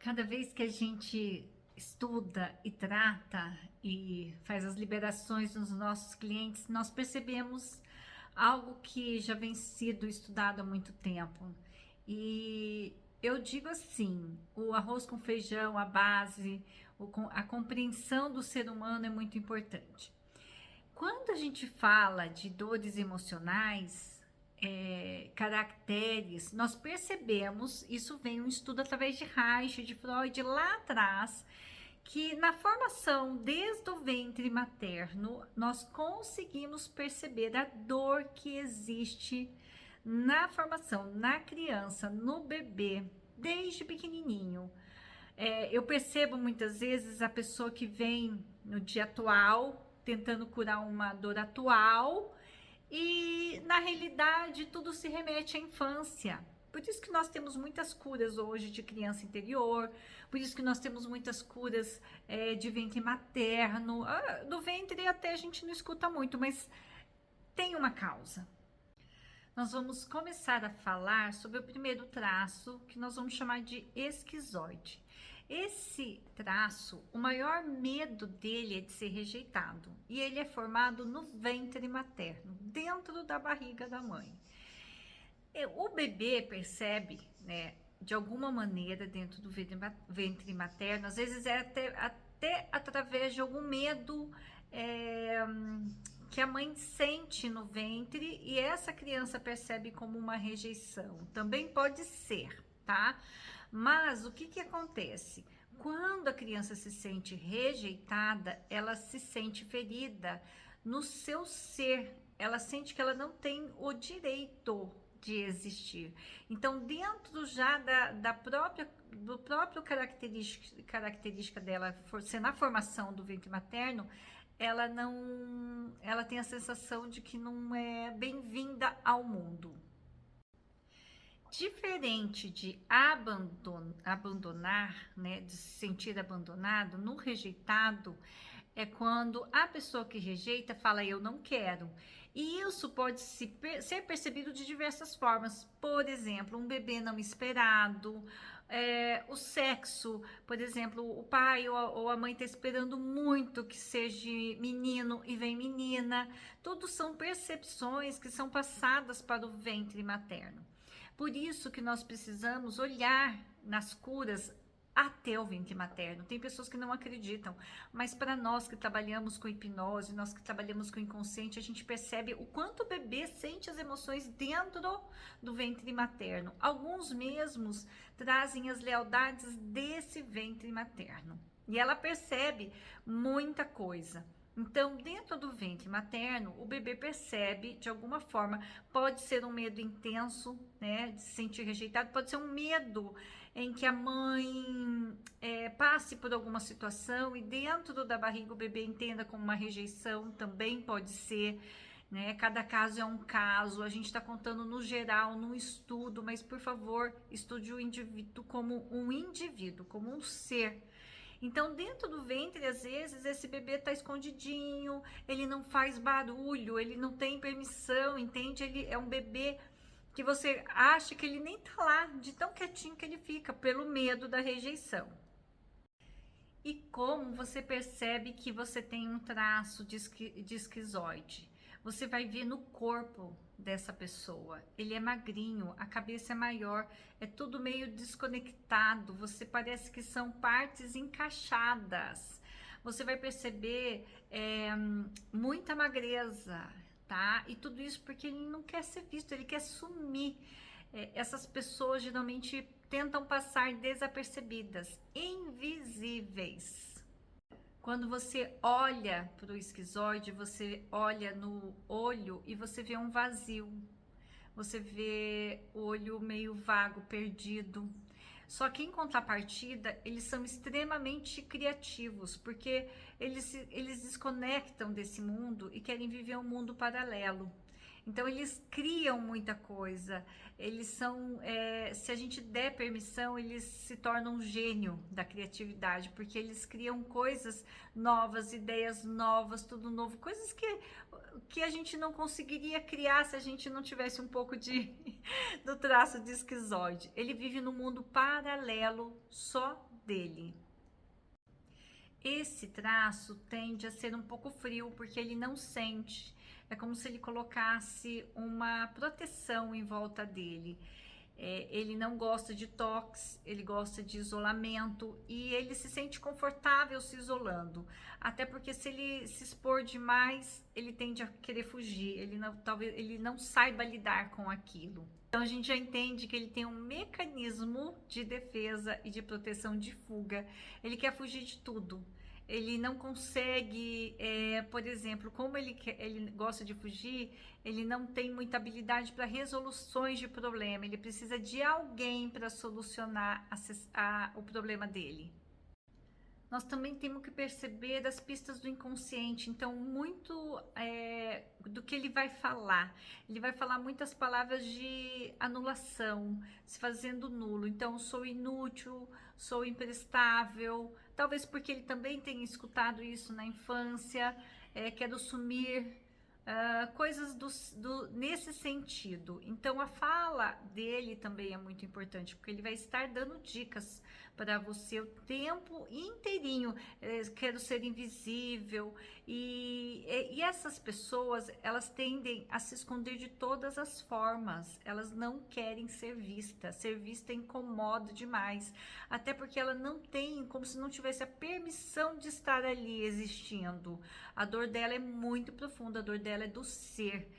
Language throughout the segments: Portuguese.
Cada vez que a gente estuda e trata e faz as liberações dos nossos clientes, nós percebemos algo que já vem sido estudado há muito tempo. E eu digo assim, o arroz com feijão, a base, a compreensão do ser humano é muito importante. Quando a gente fala de dores emocionais, caracteres, nós percebemos, isso vem um estudo através de Reich, de Freud, lá atrás, que na formação desde o ventre materno, nós conseguimos perceber a dor que existe na formação, na criança, no bebê, desde pequenininho. Eu percebo muitas vezes a pessoa que vem no dia atual tentando curar uma dor atual e na realidade tudo se remete à infância. Por isso que nós temos muitas curas hoje de criança interior, por isso que nós temos muitas curas de ventre materno. Do ventre até a gente não escuta muito, mas tem uma causa. Nós vamos começar a falar sobre o primeiro traço, que nós vamos chamar de esquizoide. Esse traço, o maior medo dele é de ser rejeitado, e ele é formado no ventre materno, dentro da barriga da mãe. O bebê percebe, né, de alguma maneira, dentro do ventre materno, às vezes é até através de algum medo que a mãe sente no ventre e essa criança percebe como uma rejeição. Também pode ser, tá? Mas o que acontece? Quando a criança se sente rejeitada, ela se sente ferida no seu ser. Ela sente que ela não tem o direito de existir. Então, dentro já do próprio característica dela, ser na formação do ventre materno, ela tem a sensação de que não é bem-vinda ao mundo. Diferente de abandonar, né, de se sentir abandonado, no rejeitado é quando a pessoa que rejeita fala eu não quero. E isso pode ser percebido de diversas formas. Por exemplo, um bebê não esperado, o sexo, por exemplo, o pai ou a mãe está esperando muito que seja menino e vem menina. Tudo são percepções que são passadas para o ventre materno. Por isso que nós precisamos olhar nas curas até o ventre materno. Tem pessoas que não acreditam, mas para nós que trabalhamos com hipnose, nós que trabalhamos com inconsciente, a gente percebe o quanto o bebê sente as emoções dentro do ventre materno. Alguns mesmos trazem as lealdades desse ventre materno. E ela percebe muita coisa. Então, dentro do ventre materno, o bebê percebe, de alguma forma, pode ser um medo intenso, né, de se sentir rejeitado, pode ser um medo em que a mãe passe por alguma situação e dentro da barriga o bebê entenda como uma rejeição, também pode ser, né, cada caso é um caso, a gente está contando no geral, no estudo, mas por favor, estude o indivíduo, como um ser. Então, dentro do ventre, às vezes, esse bebê tá escondidinho, ele não faz barulho, ele não tem permissão, entende? Ele é um bebê que você acha que ele nem tá lá, de tão quietinho que ele fica, pelo medo da rejeição. E como você percebe que você tem um traço de esquizoide? Você vai ver no corpo dessa pessoa. Ele é magrinho, a cabeça é maior, é tudo meio desconectado. Você parece que são partes encaixadas. Você vai perceber muita magreza, tá? E tudo isso porque ele não quer ser visto, ele quer sumir. Essas pessoas geralmente tentam passar desapercebidas, invisíveis. Quando você olha para o esquizoide, você olha no olho e você vê um vazio. Você vê o olho meio vago, perdido. Só que em contrapartida, eles são extremamente criativos, porque eles desconectam desse mundo e querem viver um mundo paralelo. Então eles criam muita coisa, eles são, se a gente der permissão, eles se tornam um gênio da criatividade, porque eles criam coisas novas, ideias novas, tudo novo, coisas que a gente não conseguiria criar se a gente não tivesse um pouco do traço de esquizoide. Ele vive num mundo paralelo só dele. Esse traço tende a ser um pouco frio, porque ele não sente. É como se ele colocasse uma proteção em volta dele. Ele não gosta de toques, ele gosta de isolamento e ele se sente confortável se isolando. Até porque se ele se expor demais, ele tende a querer fugir. Talvez ele não saiba lidar com aquilo. Então a gente já entende que ele tem um mecanismo de defesa e de proteção de fuga. Ele quer fugir de tudo. Ele não consegue, por exemplo, como ele gosta de fugir, ele não tem muita habilidade para resoluções de problema. Ele precisa de alguém para solucionar o problema dele. Nós também temos que perceber as pistas do inconsciente. Então, muito do que ele vai falar. Ele vai falar muitas palavras de anulação, se fazendo nulo. Então, sou inútil, sou imprestável. Talvez porque ele também tenha escutado isso na infância. Quero sumir. Coisas nesse sentido. Então a fala dele também é muito importante, porque ele vai estar dando dicas para você o tempo inteirinho. Quero ser invisível. E essas pessoas, elas tendem a se esconder de todas as formas. Elas não querem ser vistas. Ser vista incomoda demais, até porque ela não tem, como se não tivesse a permissão de estar ali existindo. A dor dela é muito profunda, a dor dela é do ser,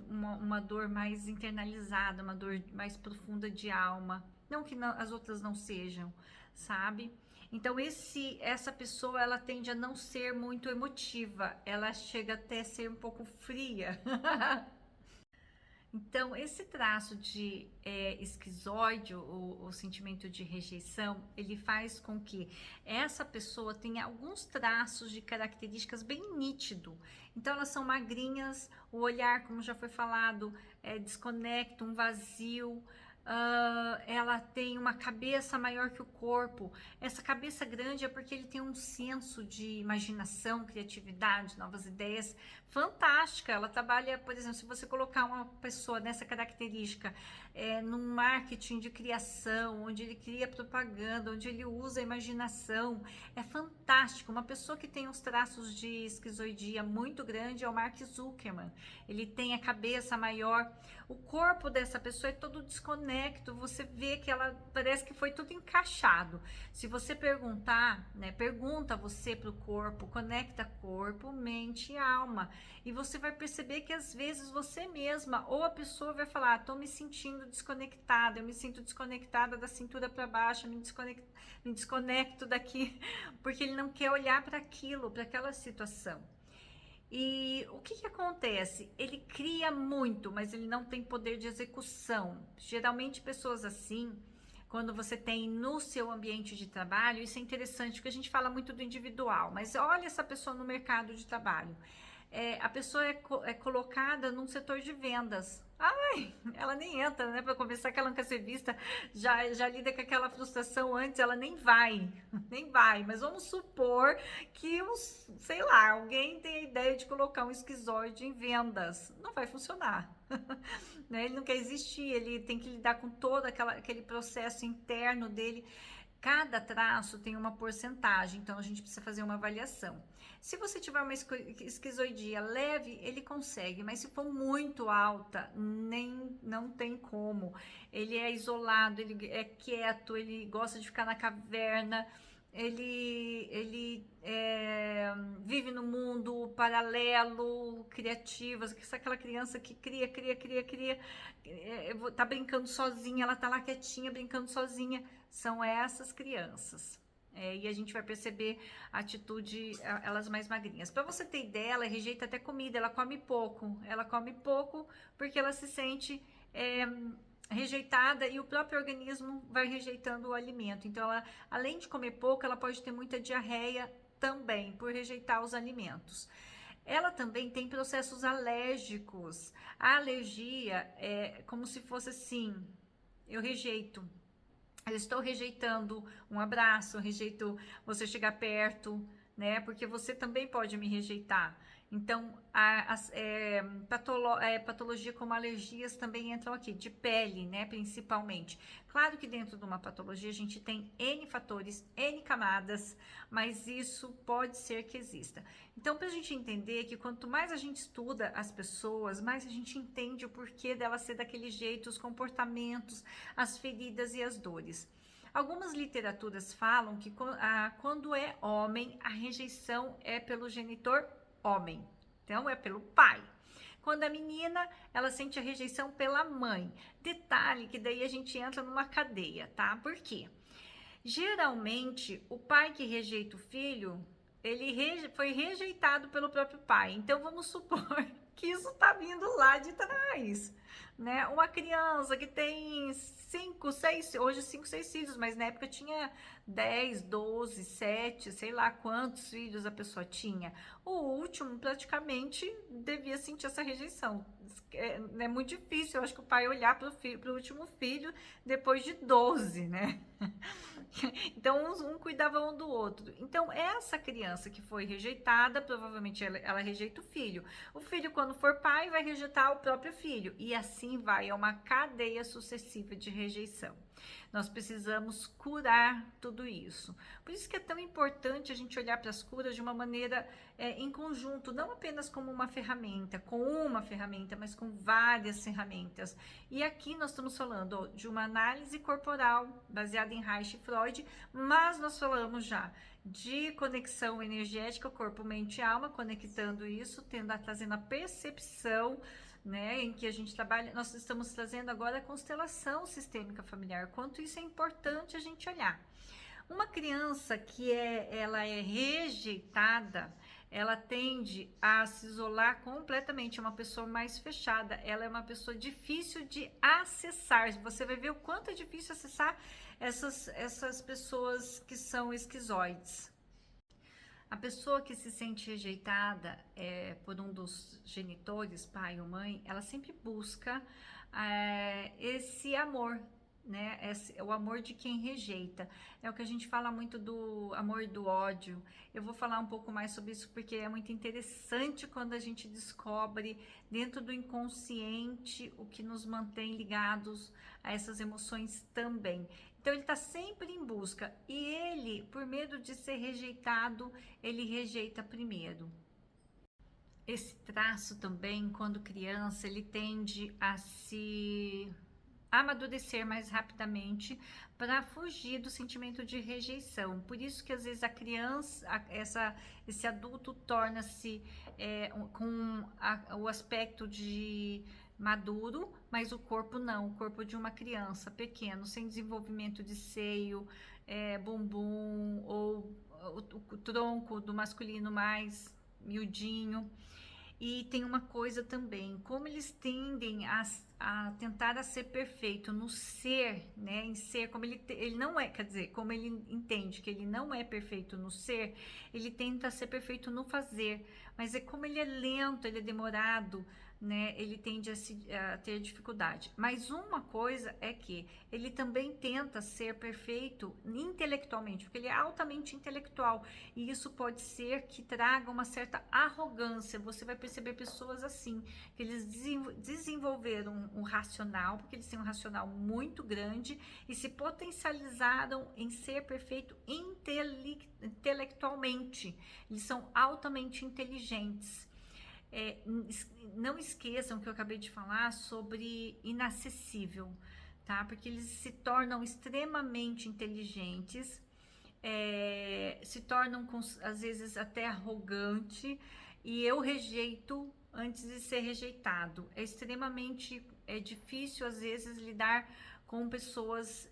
uma dor mais internalizada, uma dor mais profunda de alma, não que as outras não sejam, sabe? Então essa pessoa, ela tende a não ser muito emotiva, ela chega até a ser um pouco fria. Então, esse traço de esquizoide, o sentimento de rejeição, ele faz com que essa pessoa tenha alguns traços de características bem nítido. Então, elas são magrinhas, o olhar, como já foi falado, é desconecto, um vazio. Ela tem uma cabeça maior que o corpo. Essa cabeça grande é porque ele tem um senso de imaginação, criatividade, novas ideias fantástica. Ela trabalha, por exemplo, se você colocar uma pessoa nessa característica num marketing de criação, onde ele cria propaganda, onde ele usa a imaginação, é fantástico. Uma pessoa que tem os traços de esquizoidia muito grande é o Mark Zuckerman. Ele tem a cabeça maior. O corpo dessa pessoa é todo desconecto. Você vê que ela parece que foi tudo encaixado. Se você perguntar, né, pergunta você para o corpo, conecta corpo, mente e alma. E você vai perceber que às vezes você mesma ou a pessoa vai falar: tô me sentindo desconectada, eu me sinto desconectada da cintura para baixo, me desconecto daqui, porque ele não quer olhar para aquilo, para aquela situação. E o que acontece? Ele cria muito, mas ele não tem poder de execução. Geralmente pessoas assim, quando você tem no seu ambiente de trabalho, isso é interessante, porque a gente fala muito do individual, mas olha essa pessoa no mercado de trabalho. A pessoa é colocada num setor de vendas. Ai, ela nem entra, né, para conversar, que ela não quer ser vista, já lida com aquela frustração antes, ela nem vai, nem vai. Mas vamos supor que, sei lá, alguém tem a ideia de colocar um esquizoide em vendas. Não vai funcionar. Né? Ele não quer existir, ele tem que lidar com todo aquele processo interno dele. Cada traço tem uma porcentagem, então a gente precisa fazer uma avaliação. Se você tiver uma esquizoidia leve, ele consegue, mas se for muito alta, não tem como. Ele é isolado, ele é quieto, ele gosta de ficar na caverna, ele vive no mundo paralelo, criativo, aquela criança que cria, tá brincando sozinha, ela tá lá quietinha, brincando sozinha. São essas crianças. E a gente vai perceber a atitude, elas mais magrinhas. Para você ter ideia, ela rejeita até comida, ela come pouco. Ela come pouco porque ela se sente rejeitada e o próprio organismo vai rejeitando o alimento. Então, ela, além de comer pouco, ela pode ter muita diarreia também, por rejeitar os alimentos. Ela também tem processos alérgicos. A alergia é como se fosse assim: eu rejeito. Eu estou rejeitando um abraço, eu rejeito você chegar perto, né? Porque você também pode me rejeitar. Então, patologia como alergias também entram aqui, de pele, né, principalmente. Claro que dentro de uma patologia a gente tem N fatores, N camadas, mas isso pode ser que exista. Então, para a gente entender que quanto mais a gente estuda as pessoas, mais a gente entende o porquê dela ser daquele jeito, os comportamentos, as feridas e as dores. Algumas literaturas falam que quando é homem, a rejeição é pelo genitor homem, então é pelo pai. Quando a menina, ela sente a rejeição pela mãe. Detalhe que daí a gente entra numa cadeia, tá? Por quê? Geralmente, o pai que rejeita o filho, ele foi rejeitado pelo próprio pai. Então, vamos supor que isso tá vindo lá de trás, né? Uma criança que tem 5, 6, hoje 5, 6 filhos, mas na época tinha 10, 12, 7, sei lá quantos filhos a pessoa tinha. O último praticamente devia sentir essa rejeição. É muito difícil, eu acho que o pai olhar para o último filho depois de 12, né? Então, um cuidava um do outro. Então, essa criança que foi rejeitada, provavelmente ela rejeita o filho. O filho, quando for pai, vai rejeitar o próprio filho. E assim vai, é uma cadeia sucessiva de rejeição. Nós precisamos curar tudo isso. Por isso que é tão importante a gente olhar para as curas de uma maneira em conjunto, não apenas como uma ferramenta, mas com várias ferramentas. E aqui nós estamos falando de uma análise corporal baseada em Reich e Freud, mas nós falamos já de conexão energética, corpo, mente e alma, conectando isso, trazendo a percepção, né, em que a gente trabalha. Nós estamos trazendo agora a constelação sistêmica familiar, quanto isso é importante a gente olhar. Uma criança que ela é rejeitada, ela tende a se isolar completamente, é uma pessoa mais fechada, ela é uma pessoa difícil de acessar. Você vai ver o quanto é difícil acessar essas pessoas que são esquizoides. A pessoa que se sente rejeitada por um dos genitores, pai ou mãe, ela sempre busca esse amor, né? O amor de quem rejeita. É o que a gente fala muito do amor e do ódio. Eu vou falar um pouco mais sobre isso porque é muito interessante quando a gente descobre dentro do inconsciente o que nos mantém ligados a essas emoções também. Então ele está sempre em busca e ele, por medo de ser rejeitado, ele rejeita primeiro. Esse traço também, quando criança, ele tende a se amadurecer mais rapidamente para fugir do sentimento de rejeição. Por isso que às vezes a criança, esse adulto torna-se com o aspecto de maduro, mas o corpo não, o corpo de uma criança pequeno, sem desenvolvimento de seio, bumbum ou o tronco do masculino mais miudinho. E tem uma coisa também, como eles tendem a tentar a ser perfeito no ser, né, em ser, como ele não é, quer dizer, como ele entende que ele não é perfeito no ser, ele tenta ser perfeito no fazer, mas como ele é lento, ele é demorado, né, ele tende a ter dificuldade. Mas uma coisa é que ele também tenta ser perfeito intelectualmente, porque ele é altamente intelectual, e isso pode ser que traga uma certa arrogância. Você vai perceber pessoas assim, que eles desenvolveram um racional, porque eles têm um racional muito grande, e se potencializaram em ser perfeito intelectualmente. Eles são altamente inteligentes. Não esqueçam que eu acabei de falar sobre inacessível, tá? Porque eles se tornam extremamente inteligentes, se tornam às vezes até arrogante, e eu rejeito antes de ser rejeitado. É extremamente difícil às vezes lidar com pessoas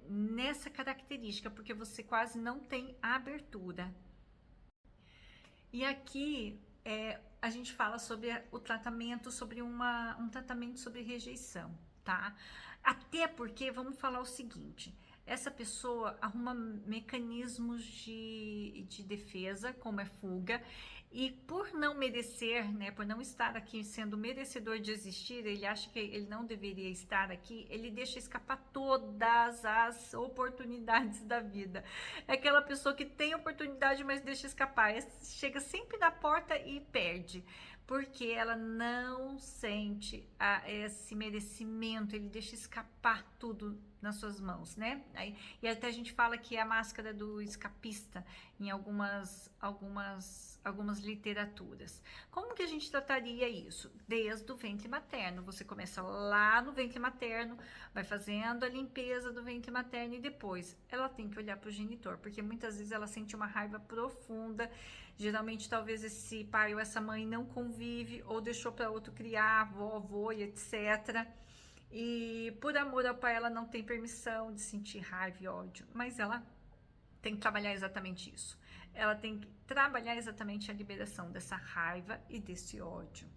nessa característica, porque você quase não tem abertura. E aqui a gente fala sobre o tratamento, sobre um tratamento sobre rejeição, tá? Até porque, vamos falar o seguinte, essa pessoa arruma mecanismos de defesa, como é fuga, e por não merecer, né, por não estar aqui sendo merecedor de existir, ele acha que ele não deveria estar aqui, ele deixa escapar todas as oportunidades da vida. É aquela pessoa que tem oportunidade, mas deixa escapar. Chega sempre na porta e perde, porque ela não sente esse merecimento, ele deixa escapar tudo nas suas mãos, né? E até a gente fala que é a máscara do escapista em algumas literaturas. Como que a gente trataria isso? Desde o ventre materno. Você começa lá no ventre materno, vai fazendo a limpeza do ventre materno e depois ela tem que olhar para o genitor, porque muitas vezes ela sente uma raiva profunda. Geralmente, talvez esse pai ou essa mãe não convive ou deixou para outro criar, avó, avô e etc. E por amor ao pai, ela não tem permissão de sentir raiva e ódio, mas ela tem que trabalhar exatamente isso. Ela tem que trabalhar exatamente a liberação dessa raiva e desse ódio.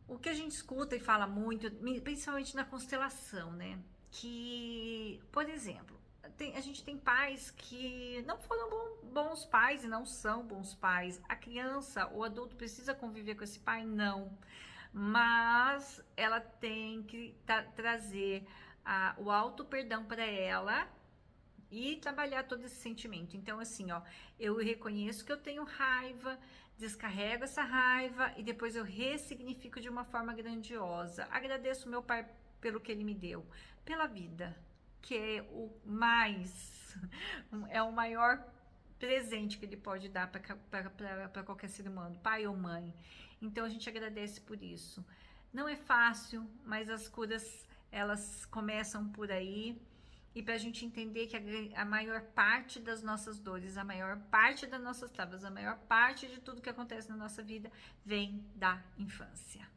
O que a gente escuta e fala muito, principalmente na constelação, né? Que, por exemplo, a gente tem pais que não foram bons pais e não são bons pais. A criança ou adulto precisa conviver com esse pai? Não. Mas ela tem que trazer o auto perdão para ela e trabalhar todo esse sentimento. Então, assim, ó, eu reconheço que eu tenho raiva, descarrego essa raiva e depois eu ressignifico de uma forma grandiosa. Agradeço meu pai pelo que ele me deu, pela vida, que é é o maior presente que ele pode dar para qualquer ser humano, pai ou mãe. Então a gente agradece por isso. Não é fácil, mas as curas elas começam por aí. E para a gente entender que a maior parte das nossas dores, a maior parte das nossas travas, a maior parte de tudo que acontece na nossa vida vem da infância.